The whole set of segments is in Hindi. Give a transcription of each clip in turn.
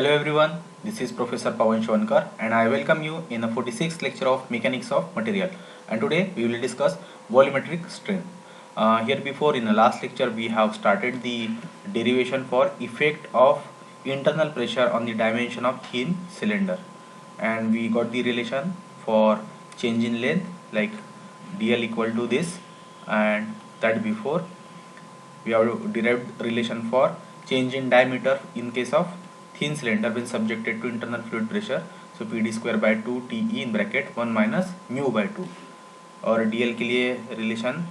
Hello everyone, this is Professor Pawan Shankar and I welcome you in the 46th lecture of Mechanics of Material, and today we will discuss volumetric strain. Here before in the last lecture we have started the derivation for effect of internal pressure on the dimension of thin cylinder, and we got the relation for change in length like dl equal to this, and that before we have derived relation for change in diameter in case of thin cylinder when subjected to internal fluid pressure. So pd square by 2 te in bracket 1 minus mu by 2, और dl के लिए रिलेशन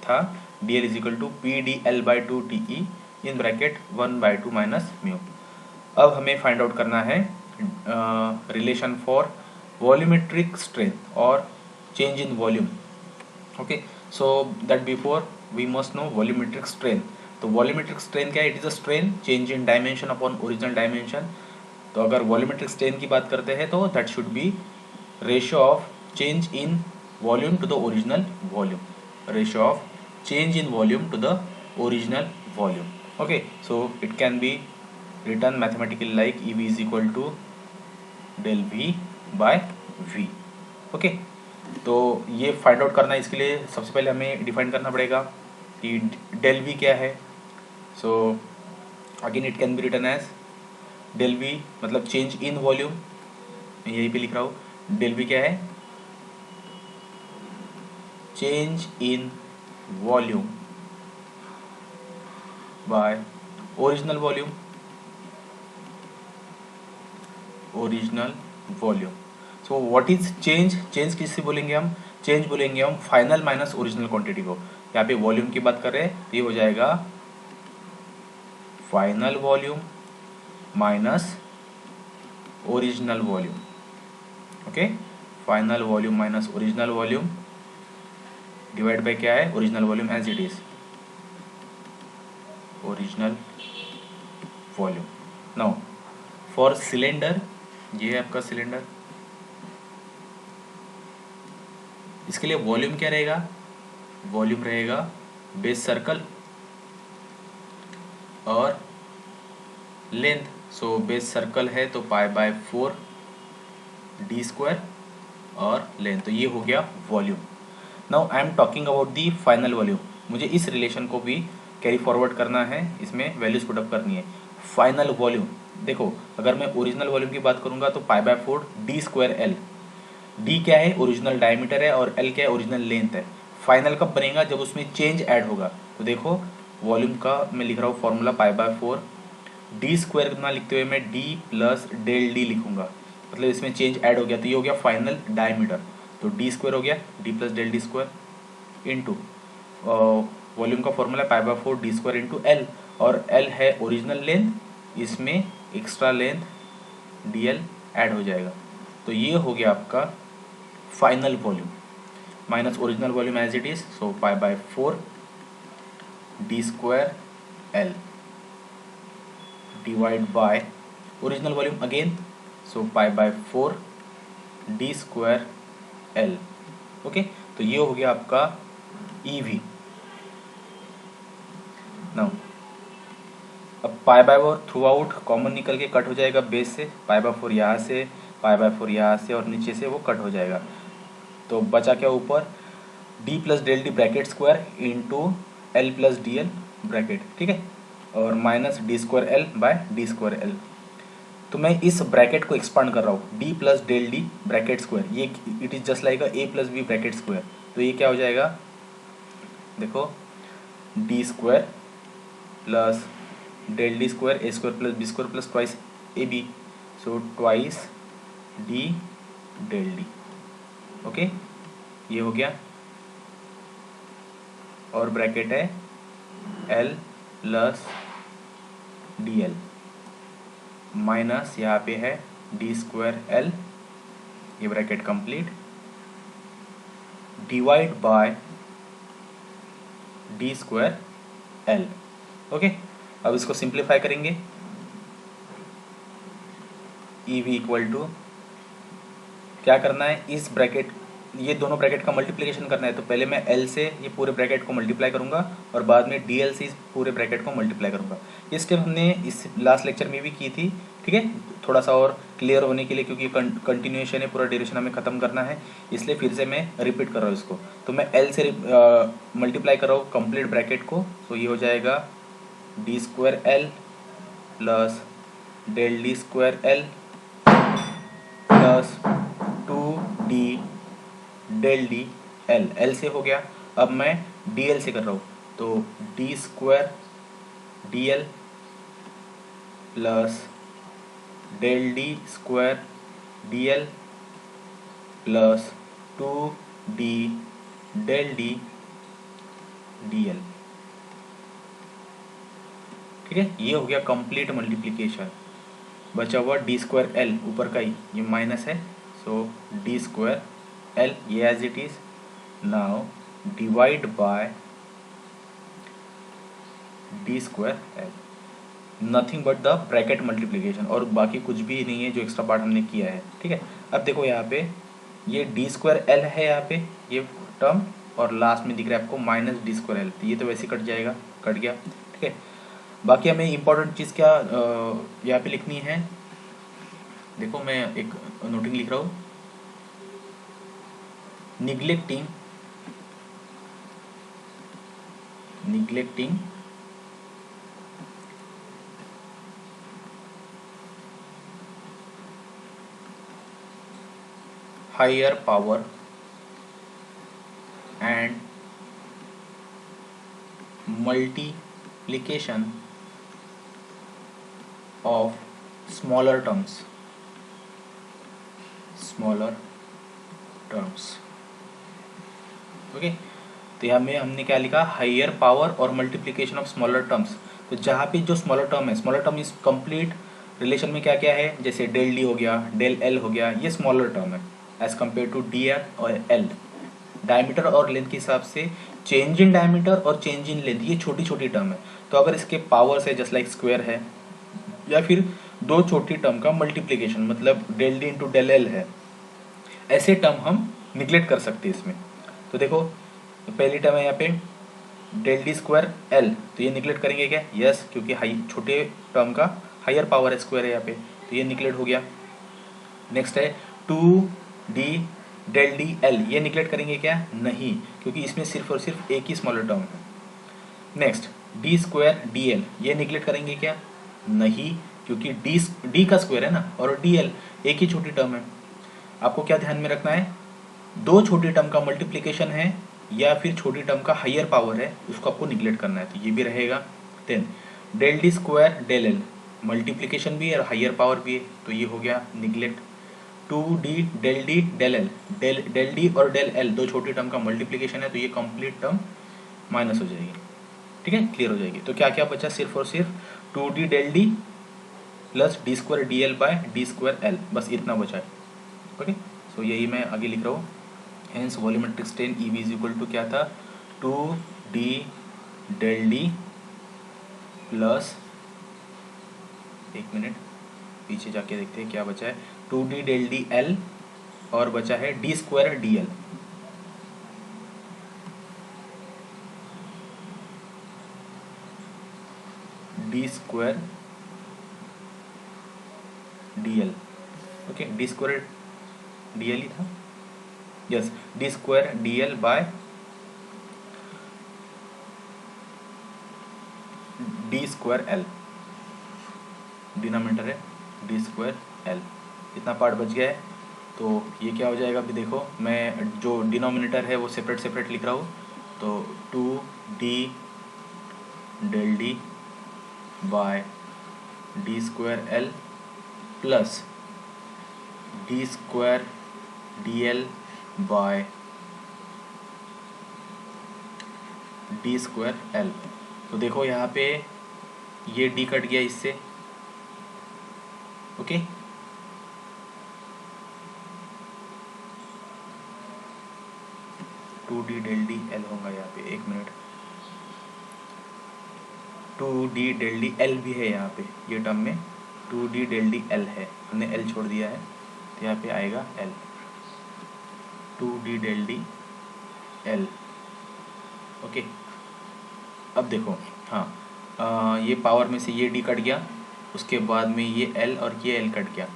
था dl is equal to P D L by 2 T E in bracket 1 by 2 minus mu. अब हमें फाइंड आउट करना है रिलेशन फॉर वॉल्यूमेट्रिक स्ट्रेंथ और change in volume. Okay, so that before we must know volumetric strength. तो वॉल्यूमेट्रिक स्ट्रेन क्या है? It is a strain change in dimension upon original dimension. तो अगर वॉल्यूमेट्रिक स्ट्रेन की बात करते हैं तो that should be ratio of change in volume to the original volume. Ratio of change in volume to the original volume. Okay, so it can be written mathematically like E V is equal to del V by V. Okay, तो ये फाइंड आउट करना है. इसके लिए सबसे पहले हमें डिफाइन करना पड़ेगा कि डेल वी क्या है. So again it can be written as del V मतलब चेंज इन वॉल्यूम. यहीं पे लिख रहा हूँ. डेल वी क्या है? Change in volume by original volume. Original volume. So what is change? Change किससे बोलेंगे हम? चेंज बोलेंगे हम फाइनल माइनस ओरिजिनल क्वांटिटी को. यहाँ पे वॉल्यूम की बात कर रहे हैं, ये हो जाएगा final volume minus original volume. Okay, final volume minus original volume divide by क्या है? Original volume as it is. Original volume. Now for cylinder, ये है आपका सिलेंडर. इसके लिए वॉल्यूम क्या रहेगा? वॉल्यूम रहेगा बेस सर्कल और लेंथ. सो बेस सर्कल है तो पाई बाय 4 डी स्क्वायर और लेंथ. तो ये हो गया volume. Now I am talking about the final volume. मुझे इस रिलेशन को भी कैरी फॉरवर्ड करना है, इसमें वैल्यूज पुटअप करनी है. फाइनल वॉल्यूम देखो, अगर मैं ओरिजिनल वॉल्यूम की बात करूंगा तो पाई by 4 D square L. D क्या है? ओरिजिनल डायमीटर है और एल क्या है? ओरिजिनल लेंथ है. फाइनल कब बनेगा? जब उसमें चेंज ऐड होगा. तो देखो वॉल्यूम का मैं लिख रहा हूँ formula pi by 4 D square ना लिखते हुए मैं डी प्लस डेल डी लिखूंगा, मतलब इसमें चेंज ऐड हो गया तो ये हो गया फाइनल डायमीटर. तो डी स्क्वायर हो गया D plus del D square into volume का formula pi by 4 D square into L, और एल है ओरिजिनल लेंथ, इसमें extra length D L add हो जाएगा. तो ये हो गया आपका final volume minus original volume as it is. So pi by 4 D square L divide by original volume again. So pi by 4 D square L. Okay, तो ये हो गया आपका ई वी. नाउ अब पाई बाय 4 थ्रू आउट कॉमन निकल के कट हो जाएगा बेस से. पाई बाय 4 यहाँ से, पाई बाय 4 यहाँ से और नीचे से वो कट हो जाएगा. तो बचा क्या ऊपर? D plus del D bracket square into L plus D L bracket. ठीक है, और minus D square L by D square L. तो मैं इस ब्रैकेट को एक्सपांड कर रहा हूँ, D plus del D bracket square. ये it is just like A plus B bracket square. तो ये क्या हो जाएगा? देखो D square plus del D square A square plus B square plus twice A B. So twice D del D. Okay, ये हो गया. और ब्रैकेट है L plus D L minus यहाँ पे है डी स्क्वायर एल, ये bracket complete, divide by D square L. Okay, अब इसको सिंप्लीफाई करेंगे. ई वी इक्वल टू क्या करना है? इस ब्रैकेट ये दोनों ब्रैकेट का मल्टीप्लिकेशन करना है. तो पहले मैं एल से ये पूरे ब्रैकेट को मल्टीप्लाई करूंगा और बाद में डी एल से इस पूरे ब्रैकेट को मल्टीप्लाई करूंगा. ये स्टेप हमने इस लास्ट लेक्चर में भी की थी, ठीक है, थोड़ा सा और क्लियर होने के लिए, क्योंकि कंटिन्यूएशन है, पूरा ड्यूरेशन हमें खत्म करना है, इसलिए फिर से मैं रिपीट कर रहा हूँ इसको। तो मैं एल से मल्टीप्लाई कर रहा हूँ कंप्लीट ब्रैकेट को, तो ये हो जाएगा D square L plus del D square L plus 2d del D L, L से हो गया। अब मैं डी एल से कर रहा हूँ, तो D square D L plus del D square D L plus 2d del D D L. ठीक है, ये हो गया कंप्लीट मल्टीप्लिकेशन। बचा हुआ डी स्क्वायर एल, ऊपर का ही ये माइनस है, सो डी स्क्वायर एल ये as it is. Now divide by D square L, nothing but the bracket multiplication, और बाकी कुछ भी नहीं है जो एक्स्ट्रा पार्ट हमने किया है। ठीक है, अब देखो यहाँ पे ये डी स्क्वायर एल है यहाँ पे ये टर्म, और लास्ट में दिख रहा है आपको माइनस डी स्क्वायर एल, तो ये तो वैसे कट जाएगा, कट गया। ठीक है, बाकी हमें इंपॉर्टेंट चीज़ क्या यहाँ पे लिखनी है, देखो मैं एक नोटिंग लिख रहा हूँ, neglecting higher power and multiplication of smaller terms okay. तो यहाँ में हमने क्या लिखा, हायर पावर और मल्टीप्लिकेशन ऑफ स्मॉलर टर्म्स। तो जहाँ पे जो स्मॉलर टर्म है, स्मॉलर टर्म इस कंप्लीट रिलेशन में क्या क्या है, जैसे डेल डी हो गया, डेल एल हो गया, ये स्मॉलर टर्म है as compare to D L और एल। डायमीटर और लेंथ के हिसाब से चेंज इन डायमीटर और चेंज इन लेंथ ये छोटी छोटी टर्म है। तो अगर इसके पावर्स है जस्ट लाइक स्क्वायर है, या फिर दो छोटी टर्म का मल्टीप्लिकेशन मतलब del D into del L है, ऐसे टर्म हम निग्लेक्ट कर सकते हैं इसमें। तो देखो तो पहली टर्म है यहाँ पे डेल डी स्क्वायर एल, तो ये निग्लेक्ट करेंगे क्या, यस, क्योंकि हाई छोटे टर्म का हायर पावर है, स्क्वायर है यहाँ पे, तो ये निग्लेक्ट हो गया। नेक्स्ट है 2d डेल डी एल, ये निग्लेक्ट करेंगे क्या, नहीं, क्योंकि इसमें सिर्फ और सिर्फ एक ही स्मॉलर टर्म है। Next D square D L, ये निग्लेक्ट करेंगे क्या, नहीं, क्योंकि डी का स्क्वायर है ना, और डी एल एक ही छोटी टर्म है। आपको क्या ध्यान में रखना है, दो छोटी टर्म का मल्टीप्लिकेशन है या फिर छोटी टर्म का हायर पावर है, उसको आपको निग्लेक्ट करना है, तो ये भी रहेगा। Then del D square del L, multiplication भी है और हायर पावर भी है, तो ये हो गया neglect. 2d del D del L, del D और डेल एल दो छोटी टर्म का मल्टीप्लिकेशन है, तो ये कंप्लीट टर्म माइनस हो जाएगी। ठीक है, क्लियर हो जाएगी। तो क्या क्या बचा, सिर्फ और सिर्फ 2d del D plus D square D L by D square L, बस इतना बचा है। ओके, सो यही मैं आगे लिख रहा हूँ। Hence volumetric strain E V is equal to क्या था, 2d डेल डी प्लस, एक मिनट पीछे जाके देखते हैं क्या बचा है, 2d डेल डी एल और बचा है D square D L, D square D L. Okay, D square D L ही था, yes, D square D L by D square L, denominator है डी स्क्वायर एल, इतना पार्ट बच गया है। तो ये क्या हो जाएगा, अभी देखो मैं जो डिनोमिनेटर है वो सेपरेट सेपरेट लिख रहा हूँ, तो 2d del D by D square L plus D square D L by D square L. तो देखो यहाँ पे ये डी कट गया इससे, okay, 2d del D L होगा यहाँ पे, एक minute, 2d del D L भी है यहाँ पे, ये टर्म में 2d डेल डी एल है, हमने एल छोड़ दिया है, तो यहाँ पे आएगा L, 2d del D L. Okay, अब देखो हाँ, ये पावर में से ये डी कट गया, उसके बाद में ये एल और ये एल कट गया,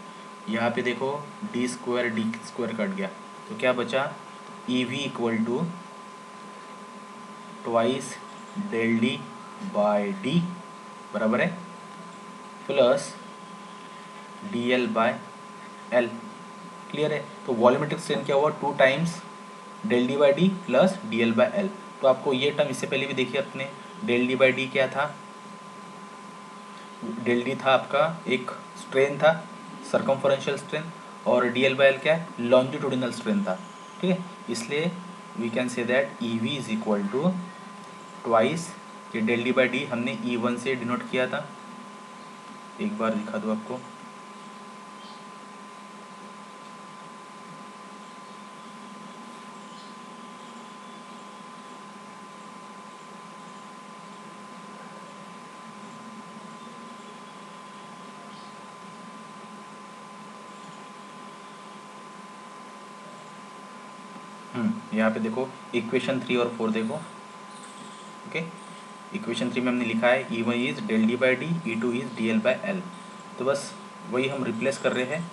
यहाँ पे देखो डी स्क्वायर कट गया, तो क्या बचा E V equal to twice del D by D बराबर है plus D L by L. Clear है? तो वॉल्यूमेट्रिक स्ट्रेन क्या हुआ, 2 times del D by D plus D L by L. तो आपको ये टर्म इससे पहले भी देखिए अपने, डेल डी बाई डी क्या था, डेल डी था आपका एक स्ट्रेन था सर्कमफरेंशियल स्ट्रेन, और डी एल बाई एल क्या है, लॉन्जिट्यूडिनल स्ट्रेन था। ठीक है, इसलिए we can say that E V is equal to twice, ये डेल डी बाई डी हमने ई वन से डिनोट किया था, एक बार दिखा दो आपको। यहाँ पे देखो इक्वेशन 3 और 4 देखो। ओके, इक्वेशन 3 में हमने लिखा है E one is del D by D, E two is D L by L. तो बस वही हम रिप्लेस कर रहे हैं,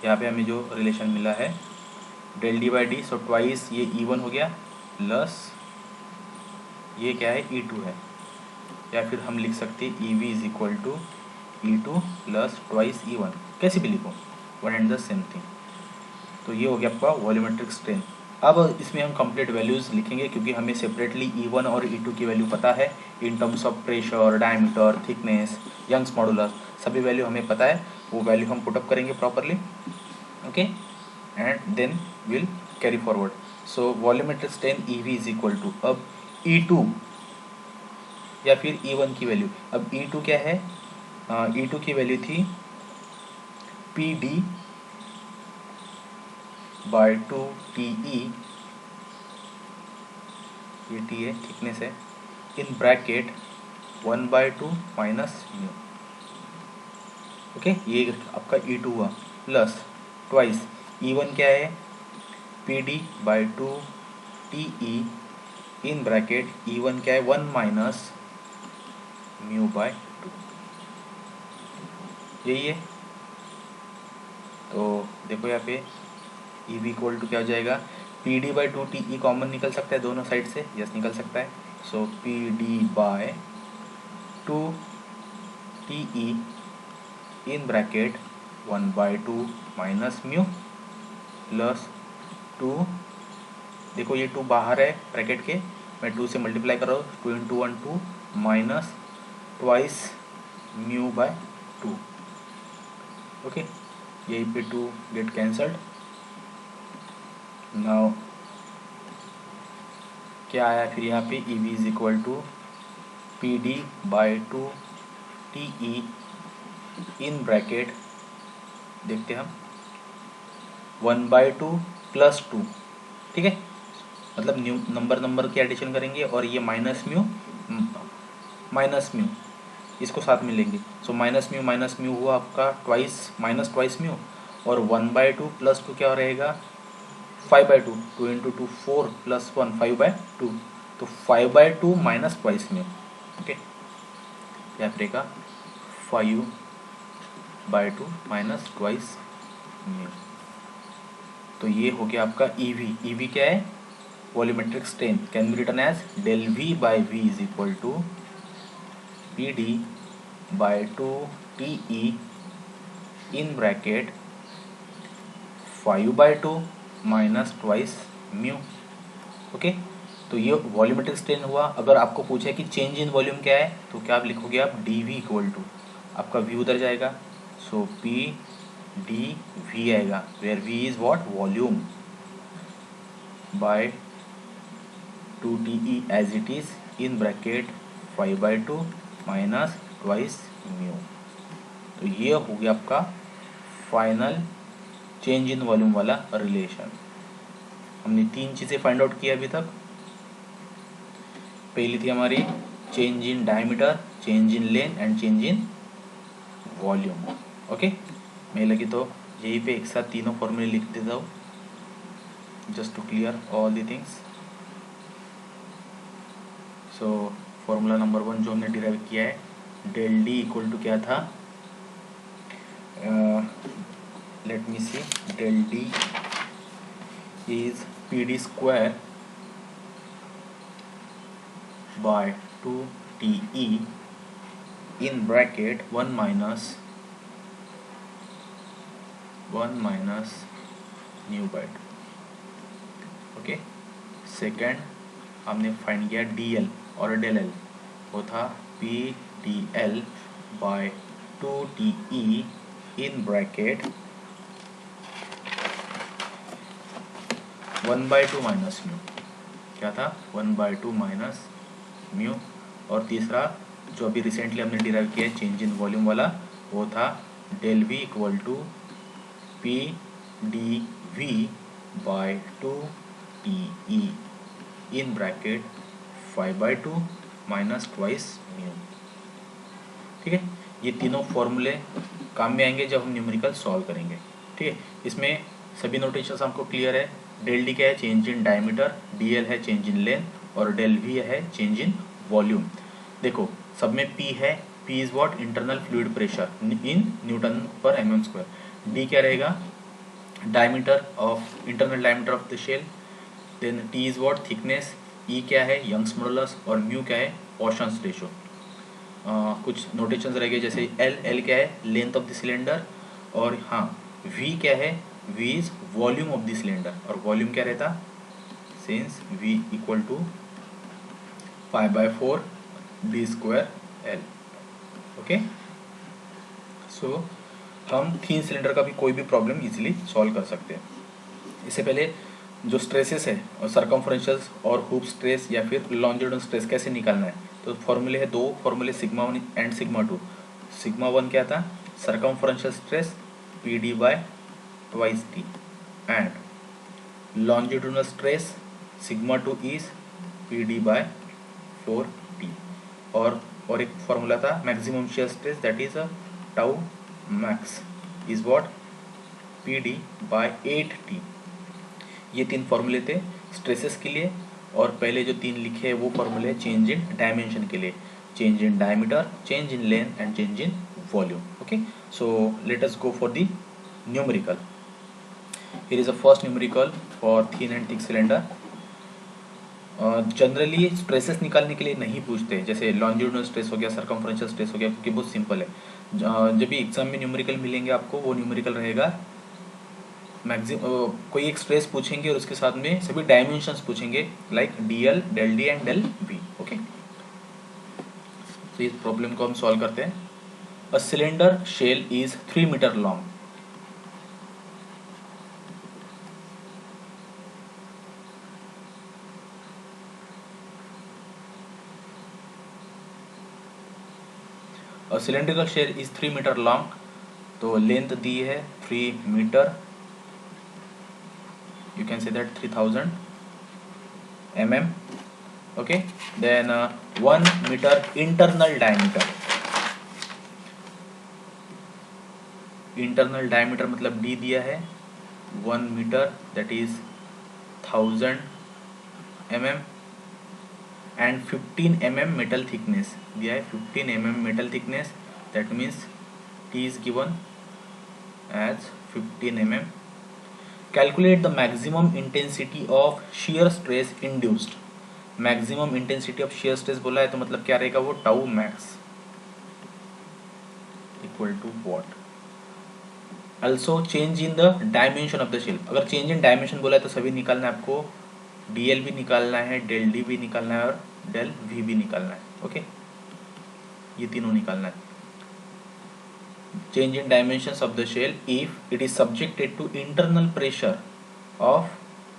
यहाँ पे हमें जो रिलेशन मिला है del D by D, so twice ये ई वन हो गया प्लस ये क्या है ई टू है, या फिर हम लिख सकते हैं E V is equal to E two plus twice E one, कैसे भी लिखो, one and the same thing. तो ये हो गया आपका वॉल्यूमेट्रिक स्ट्रेन। अब इसमें हम कंप्लीट वैल्यूज़ लिखेंगे क्योंकि हमें सेपरेटली E1 और E2 की वैल्यू पता है in terms of pressure, diameter, thickness, Young's modulus, सभी वैल्यू हमें पता है, वो वैल्यू हम पुटअप करेंगे properly. Okay, and then will carry forward. So volumetric strain EV is equal to, अब E2 या फिर E1 की वैल्यू, अब E2 क्या है, E2 की वैल्यू थी PD बाय 2 TE, ये T है, थिकनेस है, इन ब्रैकेट 1/2 माइनस म्यू। ओके, ये आपका E2 हुआ प्लस ट्वाइस E1 क्या है, PD by 2 TE in bracket E1 क्या है, 1 माइनस म्यू बाय 2, यही है। तो देखो यहाँ पे ई वी इक्वल टू क्या हो जाएगा, P D by 2 T E common निकल सकता है दोनों साइड से, यस निकल सकता है। So P D by 2 T E in bracket 1/2 minus mu plus 2, देखो ये 2 बाहर है ब्रैकेट के, मैं 2 से मल्टीप्लाई कर रहा हूँ, 2 into 1 2 minus twice mu by 2। Okay, यही पे 2 गेट कैंसल्ड। नाउ क्या आया फिर यहाँ पे, E V is equal to P D by 2 T E in bracket, देखते हम 1/2 प्लस 2, ठीक है, मतलब न्यू नंबर की एडिशन करेंगे और ये माइनस म्यू इसको साथ में लेंगे। सो माइनस म्यू हुआ आपका ट्वाइस माइनस ट्वाइस म्यू, और 1/2 प्लस 2 क्या रहेगा, 5/2, 2 इंटू 2 4 प्लस 1 5/2, तो 5/2 माइनस ट्वाइस म्यू। ओके, या फिर 5/2 माइनस ट्वाइस म्यू। तो ये हो गया आपका ईवी। ईवी क्या है, volumetric strain, can be written as del V by V is equal to P D by 2 T E in bracket 5/2 minus twice mu. Okay, तो ये वॉल्यूमेट्रिक स्ट्रेन हुआ। अगर आपको पूछे कि चेंज इन वॉल्यूम क्या है, तो क्या आप लिखोगे, आप डी वी इक्वल टू, आपका वी उधर जाएगा, सो पी डी वी आएगा, where V is what, volume, by 2 T E as it is in bracket 5/2 minus twice mu. तो ये हो गया आपका फाइनल चेंज इन वॉल्यूम वाला रिलेशन। हमने 3 चीज़ें फाइंड आउट की अभी तक। पहली थी हमारी change in diameter, change in length and change in volume. Okay, मैं लगी तो यहीं पे एक साथ तीनों फॉर्मूले लिख देता हूँ, just to clear all the things. So formula number 1 जो हमने डिराइव किया है, डेल डी इक्वल टू क्या था, let me see, del D is PD square by 2TE in bracket 1 minus nu by 2. Okay, second हमने फाइंड किया DL और del L, वो था PDL by 2TE in bracket 1/2 minus mu. क्या था? 1/2 माइनस म्यू. और तीसरा जो अभी रिसेंटली हमने डिराइव किया चेंज इन वॉल्यूम वाला, वो था del V equal to PdV by 2TE in bracket 5/2 minus twice mu. ठीक है, ये तीनों फॉर्मूले काम में आएंगे जब हम न्यूमेरिकल सॉल्व करेंगे. ठीक है, इसमें सभी नोटेशंस हमको क्लियर है. del D क्या है? Change in diameter. dl है चेंज इन लेंथ. और del V है चेंज इन वॉल्यूम. देखो सब में P है. P is what? Internal fluid pressure in newton पर mm². D क्या रहेगा? Diameter of internal diameter of the shell. Then T is what? Thickness. E क्या है? Young's modulus. और म्यू क्या है? पॉइसन्स रेशियो. कुछ नोटेशंस रह गए जैसे L क्या है? Length of the cylinder. और हाँ, V क्या है? V is volume of the cylinder. और वॉल्यूम क्या रहता? Since V equal to 5/4 D square L. Okay, so हम थिन सिलेंडर का भी कोई भी प्रॉब्लम इजीली सॉल्व कर सकते हैं. इससे पहले जो स्ट्रेसेस है और सर्कमफ्रेंशियल और हुप स्ट्रेस या फिर लॉन्जिट्यूडनल स्ट्रेस कैसे निकालना है, तो फॉर्मूले है, दो फॉर्मूले, सिग्मा 1 एंड सिग्मा 2. सिग्मा 1 क्या था? Circumferential stress PD by twice T and longitudinal stress sigma 2 is PD by 4T. और एक फॉर्मूला था maximum shear stress, that is a tau max is what? PD by 8T. ये तीन फॉर्मूले थे स्ट्रेसेस के लिए. और पहले जो तीन लिखे हैं वो फॉर्मूले चेंज इन डायमेंशन के लिए, change in diameter, change in length and change in volume. Okay, so let us go for the numerical. Here is a first numerical for thin and thick cylinder. Generally stresses निकालने के लिए नहीं पूछते, जैसे लॉन्जिट्यूडनल स्ट्रेस हो गया, सर्कमफ्रेंशियल स्ट्रेस हो गया, क्योंकि बहुत सिंपल है. जब भी एग्जाम में न्यूमेरिकल मिलेंगे आपको, वो न्यूमेरिकल रहेगा कोई एक स्ट्रेस पूछेंगे और उसके साथ में सभी डायमेंशंस पूछेंगे, like DL, del D and del V. Okay, तो इस प्रॉब्लम को हम सॉल्व करते हैं. A cylinder shell is 3 metre long. A cylindrical shell is 3 metre long. तो लेंथ दी है 3 metre. You can say that 3000 mm. Okay, then 1 meter internal diameter. Internal diameter मतलब D दिया है 1 metre, that is 1000 mm. And 15 mm metal thickness दिया है, 15 mm metal thickness, that means T is given as 15 mm. Calculate the maximum intensity of shear stress induced. Maximum intensity of shear stress बोला है तो मतलब क्या रहेगा वो? Tau max equal to what? Also change in the dimension of the shell. अगर चेंज इन डायमेंशन बोला है तो सभी निकालना है आपको. DL भी निकालना है, del D भी निकालना है और del V भी निकालना है. ओके, ये तीनों निकालना है. Change in dimensions of the shell if it is subjected to internal pressure of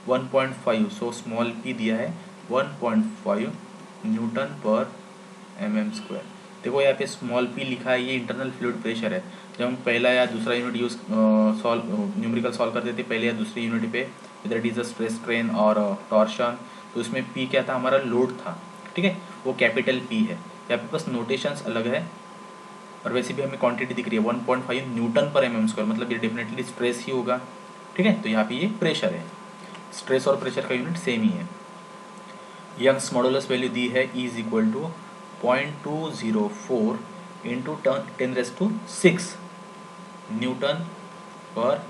1.5. so small p दिया है 1.5 न्यूटन पर mm². देखो यहाँ पे स्मॉल p लिखा है, ये इंटरनल फ्लूइड प्रेशर है. जब हम पहला या दूसरा यूनिट यूज न्यूमेरिकल सॉल्व करते थे पहले या दूसरी यूनिट पे, इधर it is a stress strain और टॉर्शन, तो उसमें p क्या था? हमारा लोड था. ठीक है, वो कैपिटल P है. यहाँ पे बस नोटेशंस अलग है और वैसे भी हमें क्वांटिटी दिख रही है 1.5 न्यूटन पर mm², मतलब ये डेफिनेटली स्ट्रेस ही होगा. ठीक है, तो यहाँ पे ये प्रेशर है. स्ट्रेस और प्रेशर का यूनिट सेम ही है. यंग्स मॉडुलस वैल्यू दी है E is equal to 0.204 into 10⁶. Newton पर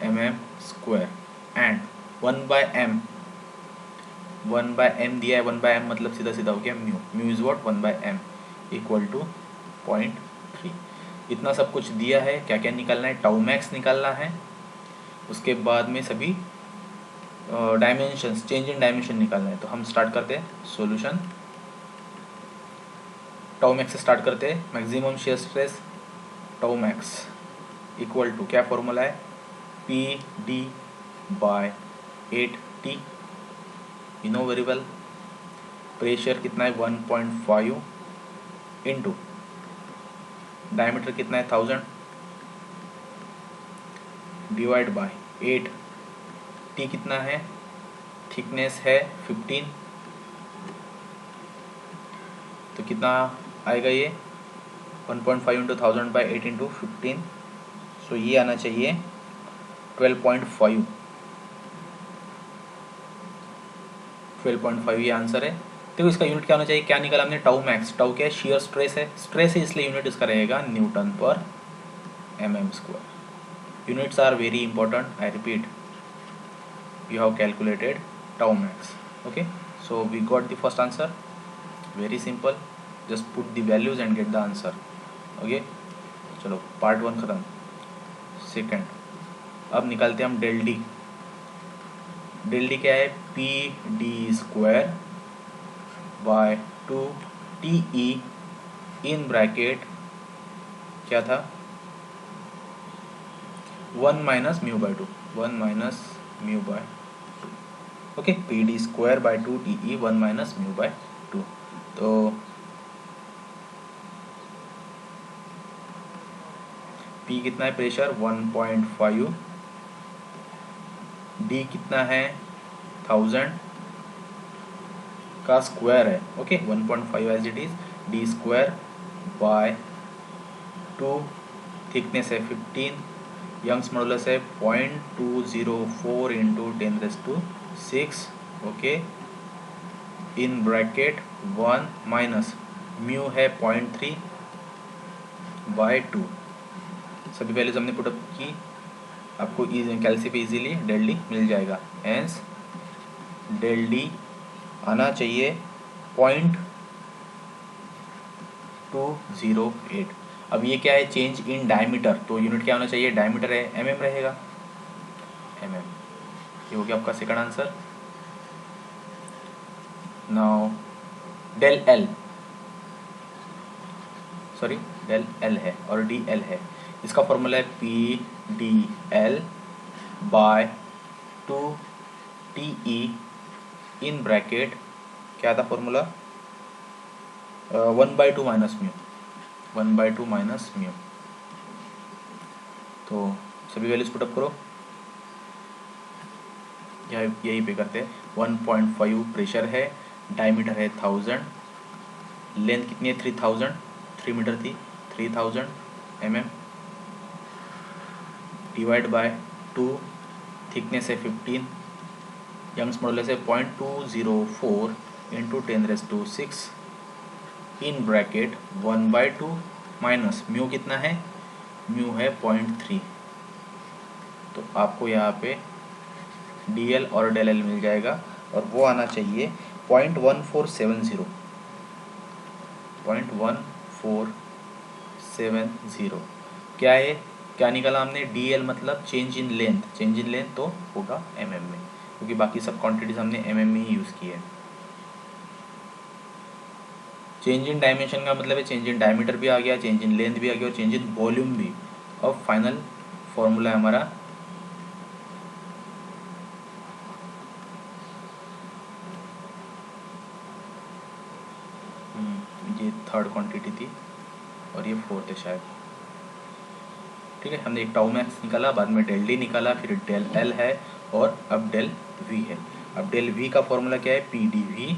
mm स्क्वायर एंड 1/m दिया है, 1/m मतलब सीधा सीधा हो गया mu, mu is what 1/m equal to 0.3। इतना सब कुछ दिया है, क्या क्या निकालना है, टाउ मैक्स निकालना है, उसके बाद में सभी डायमेंशंस, चेंज इन डायमेंशन निकालना है। तो हम स्टार्ट करते हैं सॉल्यूशन। टाउ मैक्स से स्टार्ट करते हैं। Maximum shear stress tau max equal to क्या फॉर्मूला है, PD/8T, you know very well. Pressure कितना है 1.5 इंटू डायमीटर कितना है 1000 डिवाइड बाय 8, टी कितना है, थिकनेस है 15, तो कितना आएगा ये 1.5 इंटू 1000 बाई 8 इंटू 15, सो ये आना चाहिए 12.5। 12.5 ये आंसर है। देखो इसका यूनिट क्या होना चाहिए, क्या निकाला हमने, टाउ मैक्स। टाउ क्या है, शियर स्ट्रेस है, स्ट्रेस है इसलिए यूनिट इसका रहेगा न्यूटन पर mm square. Units are very important, I repeat, you have calculated tau max. Okay, so we got the first answer, very simple, just put the values and get the answer. Okay, चलो पार्ट 1 खत्म। सेकंड, अब निकालते हैं हम डेल डी। डेल डी क्या है, PD² by 2TE in bracket क्या था 1 minus mu by 2, 1 minus mu by 2। Okay, PD² by 2TE 1 minus mu by 2। तो P कितना है, प्रेशर 1.5, D कितना है 1000 का स्क्वायर है। Okay, 1.5 as it is, D square by 2, thickness है 15, यंग्स मॉडुलस है 0.204 into 10⁶। Okay, in bracket 1 minus mu है 0.3 बाय 2। सभी वैल्यूज हमने पुटअप की, आपको कैलसी पे इजीली डेल डी मिल जाएगा। हेंस डेल डी आना चाहिए 0.208। अब ये क्या है, चेंज इन डायमीटर, तो यूनिट क्या होना चाहिए, डायमीटर है mm रहेगा, mm। ये हो गया आपका second answer. Now del L, sorry del L है और डी एल है, इसका फॉर्मूला है PD bye 2TE in bracket क्या था formula 1/2 minus mu, 1/2 minus mu. तो सभी वैल्यूज पुटअप करो, यही पे करते हैं। 1.5 प्रेशर है, डायमीटर है 1000, लेंथ कितनी है 3000, 3 मीटर थी, 3000 mm, डिवाइड बाय 2, थिकनेस है 15, यंग्स मॉडुलस है 0.204 इंटू 10⁶, इन ब्रैकेट 1/2 माइनस म्यू कितना है, म्यू है 0.3। तो आपको यहाँ पे DL और डेल एल मिल जाएगा और वो आना चाहिए 0.1470, 0.1470। क्या है, क्या निकाला हमने, DL मतलब change in length, change in length तो होगा mm में, क्योंकि बाकी सब क्वांटिटीज हमने mm में ही यूज़ की है। चेंज इन डायमेंशन का मतलब है चेंज इन डायमीटर भी आ गया, चेंज इन लेंथ भी आ गया और चेंज इन वॉल्यूम भी। अब फाइनल फॉर्मूला है हमारा ये थर्ड क्वांटिटी थी और ये फोर्थ है शायद, ठीक है। हमने एक टाउ मैक्स निकाला, बाद में डेल डी निकाला, फिर डेल एल है और अब डेल वी है। अब डेल वी का फॉर्मूला क्या है, PDV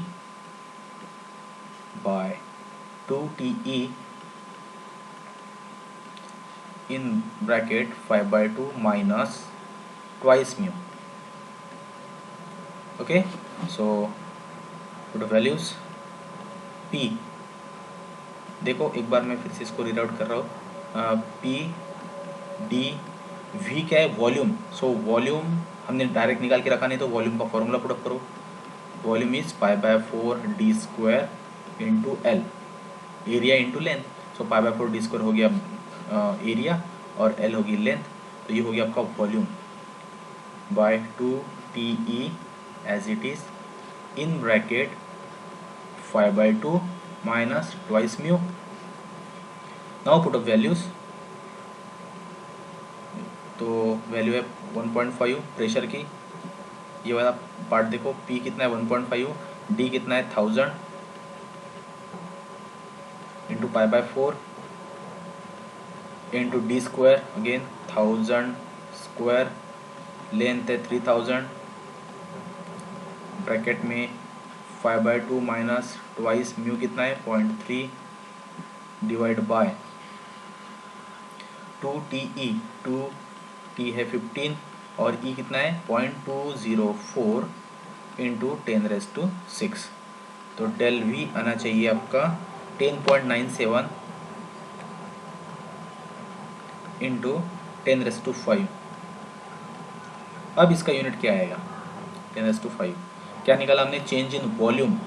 by 2TE in bracket 5/2 minus twice mu. Okay, so put values. P देखो एक बार मैं फिर से इसको रीड आउट कर रहा हूँ, P डी वी क्या है, वॉल्यूम। सो वॉल्यूम हमने डायरेक्ट निकाल के रखा, नहीं तो वॉल्यूम का फॉर्मूला पुट अप करो। Volume is π/4 D square into L, area into length. So π/4 D square हो गया एरिया और एल होगी लेंथ, तो ये हो गया आपका volume by 2TE as it is in bracket 5/2 minus twice mu. Now put up values, तो वैल्यू है 1.5 प्रेशर की, ये वाला पार्ट देखो, P कितना है 1.5, D कितना है 1000 into π/4 into D square again 1000 square, length है 3000, ब्रैकेट में 5/2 माइनस ट्वाइस म्यू कितना है 0.3 डिवाइड बाय 2TE, 2T है 15 और E कितना है 0.204 इंटू 10⁻⁶। तो डेल V आना चाहिए आपका 10.97 इंटू 10⁵। अब इसका यूनिट क्या आएगा 10⁵। क्या निकाला हमने, चेंज इन वॉल्यूम।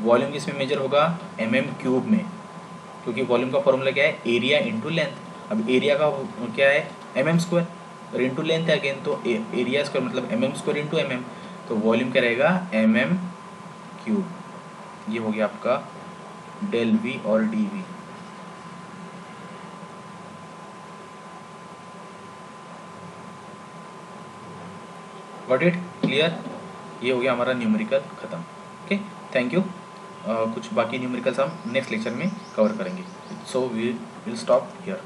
वॉल्यूम किस में मेजर होगा, mm³ में, क्योंकि वॉल्यूम का फॉर्मूला क्या है, एरिया इंटू लेंथ। अब एरिया का क्या है mm² और इंटू लेंथ है अगेन, तो एरिया स्क्वायर मतलब mm² इंटू mm, तो वॉल्यूम क्या रहेगा mm³। ये हो गया आपका डेल V और D V. Got it, clear. ये हो गया हमारा न्यूमेरिकल खत्म। ओके, थैंक यू। कुछ बाकी न्यूमेरिकल्स हम नेक्स्ट लेक्चर में कवर करेंगे। So we will stop here.